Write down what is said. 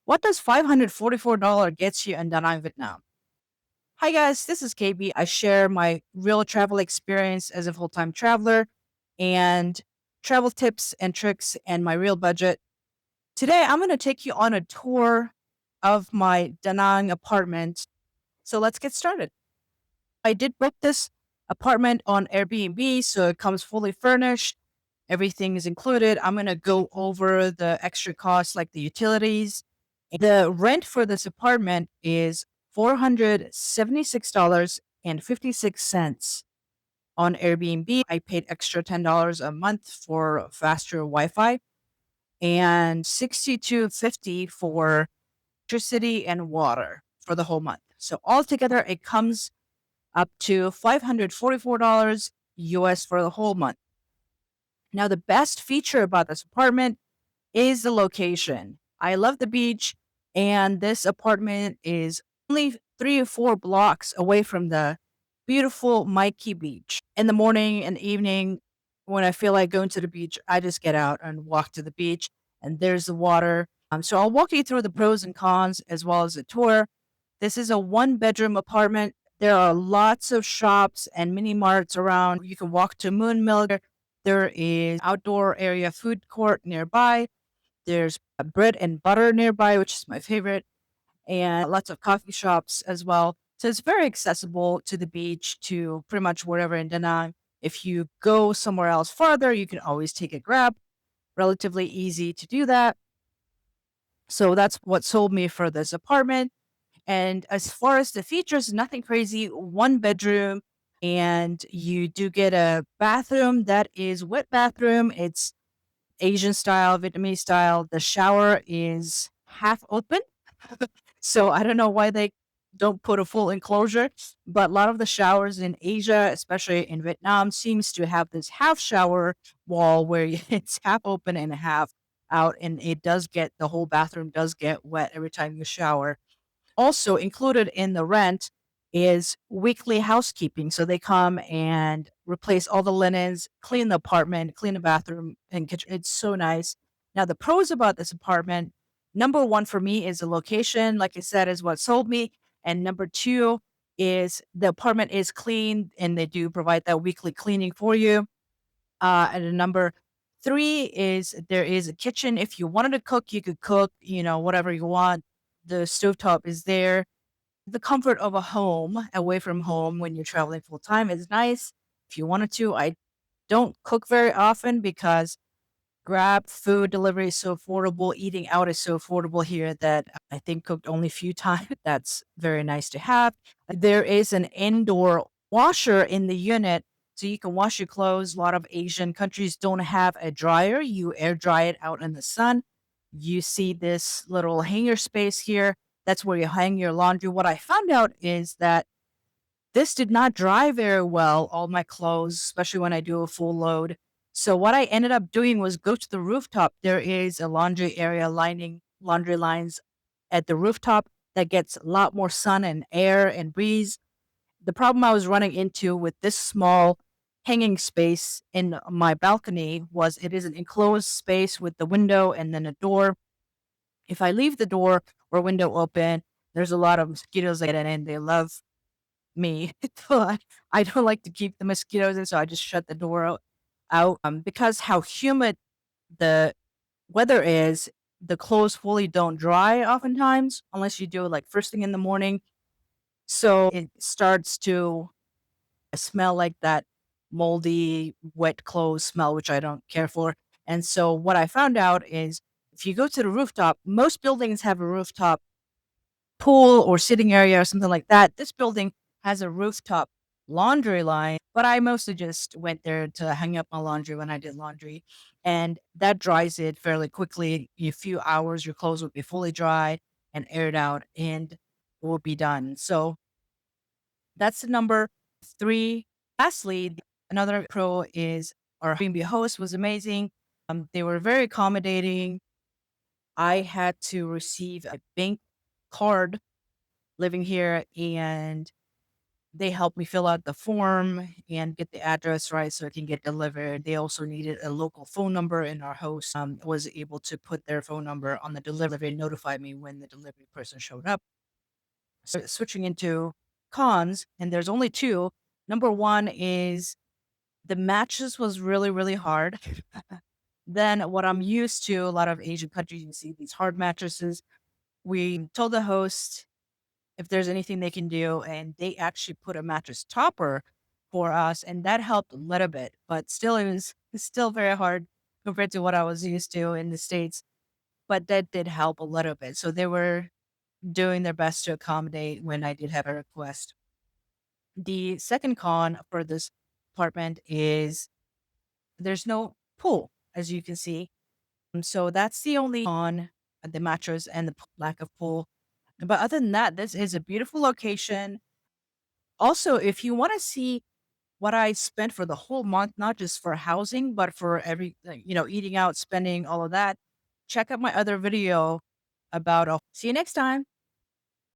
What does $544 get you in Da Nang, Vietnam? Hi guys, this is KB. I share my real travel experience as a full-time traveler and travel tips and tricks and my real budget. Today I'm going to take you on a tour of my Da Nang apartment. So let's get started. I did book this apartment on Airbnb, so it comes fully furnished. Everything is included. I'm going to go over the extra costs like the utilities. The rent for this apartment is $476.56 on Airbnb. I paid extra $10 a month for faster Wi-Fi and 62.50 for electricity and water for the whole month. So altogether it comes up to $544 US for the whole month. Now the best feature about this apartment is the location. I love the beach, and this apartment is only 3 or 4 blocks away from the beautiful Mikey Beach. In the morning and evening, when I feel like going to the beach, I just get out and walk to the beach, and there's the water. So I'll walk you through the pros and cons as well as a tour. This is a one-bedroom apartment. There are lots of shops and mini marts around. You can walk to Moon Mill. There is outdoor area food court nearby. There's a bread and butter nearby, which is my favorite, and lots of coffee shops as well. So it's very accessible to the beach, to pretty much wherever in Da Nang. If you go somewhere else farther, you can always take a Grab. Relatively easy to do that. So that's what sold me for this apartment. And as far as the features, nothing crazy. One bedroom, and you do get a bathroom that is wet bathroom. It's Asian style, Vietnamese style. The shower is half open. So I don't know why they don't put a full enclosure, but a lot of the showers in Asia, especially in Vietnam, seems to have this half shower wall where it's half open and half out, and it does get the whole bathroom does get wet every time you shower. Also included in the rent is weekly housekeeping. So they come and replace all the linens, clean the apartment, clean the bathroom and kitchen. It's so nice. Now, the pros about this apartment, number one for me is the location. Like I said, is what sold me. And number two is the apartment is clean and they do provide that weekly cleaning for you. And number three is there is a kitchen. If you wanted to cook, you could cook, whatever you want. The stovetop is there. The comfort of a home away from home when you're traveling full time is nice. If you wanted to, I don't cook very often because Grab food delivery is so affordable. Eating out is so affordable here that I think cooked only a few times. That's very nice to have. There is an indoor washer in the unit so you can wash your clothes. A lot of Asian countries don't have a dryer. You air dry it out in the sun. You see this little hanger space here. That's where you hang your laundry. What I found out is that this did not dry very well, all my clothes, especially when I do a full load. So what I ended up doing was go to the rooftop. There is a laundry area lining laundry lines at the rooftop that gets a lot more sun and air and breeze. The problem I was running into with this small hanging space in my balcony was it is an enclosed space with the window and then a door. If I leave the door or window open, there's a lot of mosquitoes that get in. They love me. So I don't like to keep the mosquitoes in, so I just shut the door out. Because how humid the weather is, the clothes fully don't dry oftentimes unless you do it like first thing in the morning. So it starts to smell like that moldy, wet clothes smell, which I don't care for. And so what I found out is if you go to the rooftop, most buildings have a rooftop pool or sitting area or something like that. This building has a rooftop laundry line, but I mostly just went there to hang up my laundry when I did laundry. And that dries it fairly quickly. In a few hours, your clothes will be fully dried and aired out and will be done. So that's the number three. Lastly, another pro is our Airbnb host was amazing. They were very accommodating. I had to receive a bank card living here, and They helped me fill out the form and get the address right so it can get delivered. They also needed a local phone number, and our host was able to put their phone number on the delivery and notify me when the delivery person showed up. So switching into cons, and there's only two. Number one is the matches was really, really hard. Then what I'm used to, a lot of Asian countries, you see these hard mattresses. We told the host if there's anything they can do, and they actually put a mattress topper for us, and that helped a little bit, but still, it's still very hard compared to what I was used to in the States, but that did help a little bit. So they were doing their best to accommodate when I did have a request. The second con for this apartment is there's no pool, as you can see. So that's the only on the mattress and the lack of pool. But other than that, this is a beautiful location. Also, if you want to see what I spent for the whole month, not just for housing, but for every, eating out, spending all of that, check out my other video about. See you next time.